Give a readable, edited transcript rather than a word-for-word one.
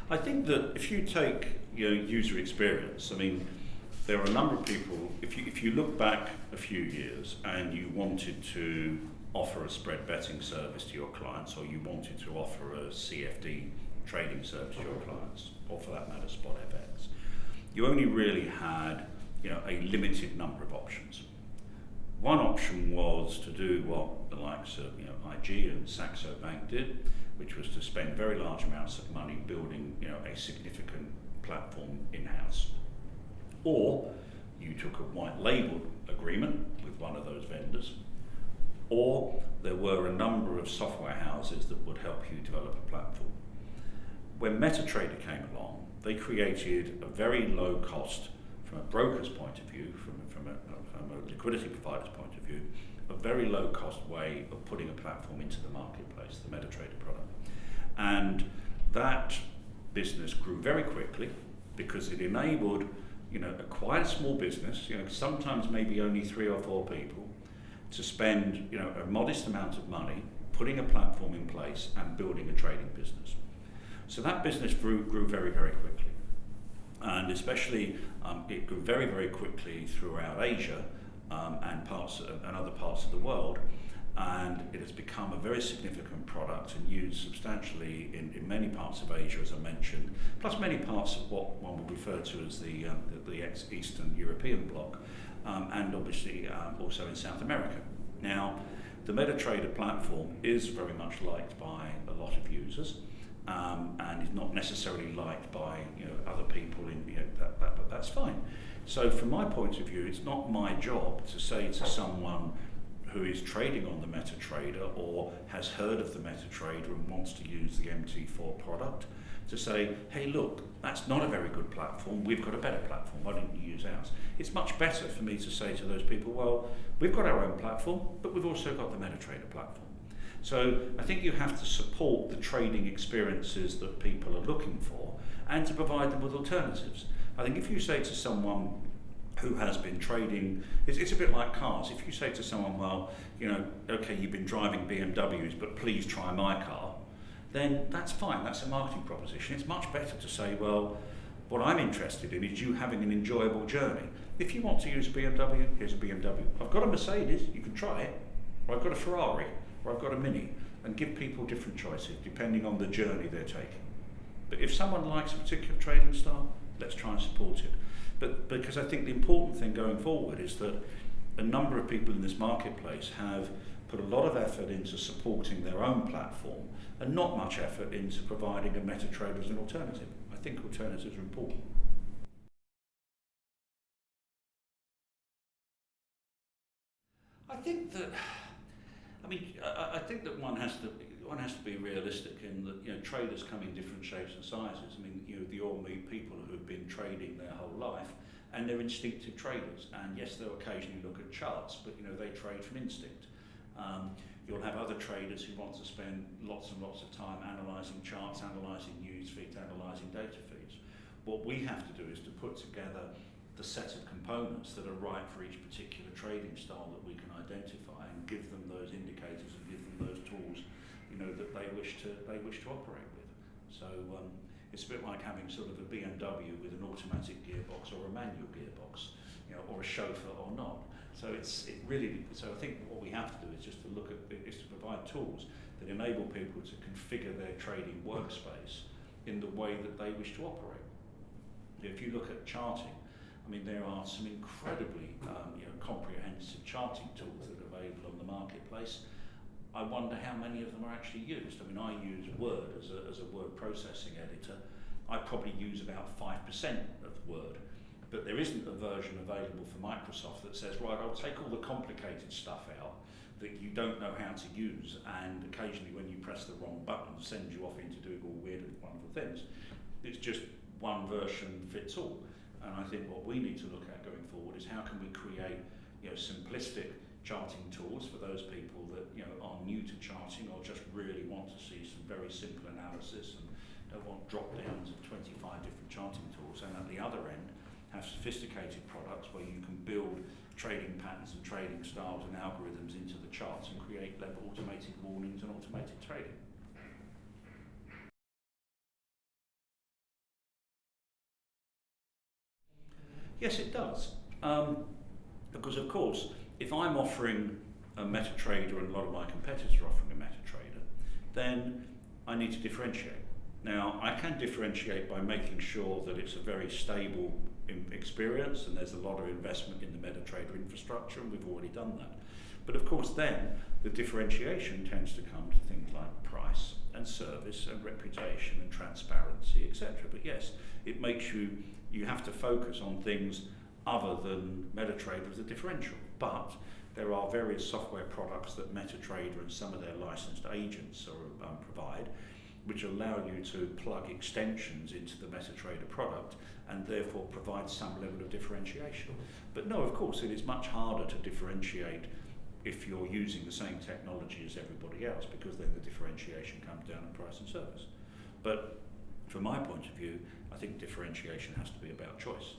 I think that if you take user experience, I mean, there are a number of people, if you look back a few years and you wanted to offer a spread betting service to your clients, or you wanted to offer a CFD trading service to your clients, or for that matter spot FX, you only really had a limited number of options. One option was to do what the likes of IG and Saxo Bank did, which was to spend very large amounts of money building a significant platform in-house. Or you took a white label agreement with one of those vendors, or there were a number of software houses that would help you develop a platform. When MetaTrader came along, they created a very low cost, from a broker's point of view, from a liquidity provider's point of view, a very low cost way of putting a platform into the marketplace, the MetaTrader product. And that business grew very quickly because it enabled quite a small business, sometimes maybe only 3 or 4 people, to spend a modest amount of money putting a platform in place and building a trading business. So that business grew very, very quickly. And especially it grew very, very quickly throughout Asia and other parts of the world, and it has become a very significant product and used substantially in many parts of Asia, as I mentioned, plus many parts of what one would refer to as the ex-Eastern European bloc, and obviously also in South America. Now, the MetaTrader platform is very much liked by a lot of users, and is not necessarily liked by other people but that's fine. So from my point of view, it's not my job to say to someone who is trading on the MetaTrader or has heard of the MetaTrader and wants to use the MT4 product to say, hey look, that's not a very good platform, we've got a better platform, why don't you use ours? It's much better for me to say to those people, well, we've got our own platform, but we've also got the MetaTrader platform. So I think you have to support the trading experiences that people are looking for and to provide them with alternatives. I think if you say to someone who has been trading, it's a bit like cars. If you say to someone, well, okay, you've been driving BMWs, but please try my car, then that's fine, that's a marketing proposition. It's much better to say, well, what I'm interested in is you having an enjoyable journey. If you want to use a BMW, here's a BMW. I've got a Mercedes, you can try it, or I've got a Ferrari, or I've got a Mini, and give people different choices depending on the journey they're taking. But if someone likes a particular trading style, let's try and support it. But because I think the important thing going forward is that a number of people in this marketplace have put a lot of effort into supporting their own platform and not much effort into providing a MetaTrader as an alternative. I think alternatives are important. I think that one has to be realistic in that traders come in different shapes and sizes. I mean, you all meet people who've been trading their whole life and they're instinctive traders. And yes, they'll occasionally look at charts, but they trade from instinct. You'll have other traders who want to spend lots and lots of time analysing charts, analysing news feeds, analysing data feeds. What we have to do is to put together the set of components that are right for each particular trading style that we can identify and give them those indicators and give them those tools that they wish to operate with. So it's a bit like having sort of a BMW with an automatic gearbox or a manual gearbox, or a chauffeur or not. So so I think what we have to do is just to provide tools that enable people to configure their trading workspace in the way that they wish to operate. If you look at charting, I mean, there are some incredibly comprehensive charting tools that are available on the marketplace. I wonder how many of them are actually used. I mean, I use Word as a word processing editor. I probably use about 5% of Word, but there isn't a version available for Microsoft that says, right, I'll take all the complicated stuff out that you don't know how to use, and occasionally when you press the wrong button, send you off into doing all weird and wonderful things. It's just one version fits all. And I think what we need to look at going forward is how can we create simplistic charting tools for those people that are new to charting or just really want to see some very simple analysis and don't want drop downs of 25 different charting tools, and at the other end have sophisticated products where you can build trading patterns and trading styles and algorithms into the charts and create automated warnings and automated trading. Yes, it does. Because of course, if I'm offering a MetaTrader and a lot of my competitors are offering a MetaTrader, then I need to differentiate. Now, I can differentiate by making sure that it's a very stable experience and there's a lot of investment in the MetaTrader infrastructure, and we've already done that. But of course then, the differentiation tends to come to things like price and service and reputation and transparency, etc. But yes, it makes you have to focus on things other than MetaTrader as a differential. But there are various software products that MetaTrader and some of their licensed agents provide, which allow you to plug extensions into the MetaTrader product and therefore provide some level of differentiation. But no, of course, it is much harder to differentiate if you're using the same technology as everybody else, because then the differentiation comes down in price and service. But from my point of view, I think differentiation has to be about choice.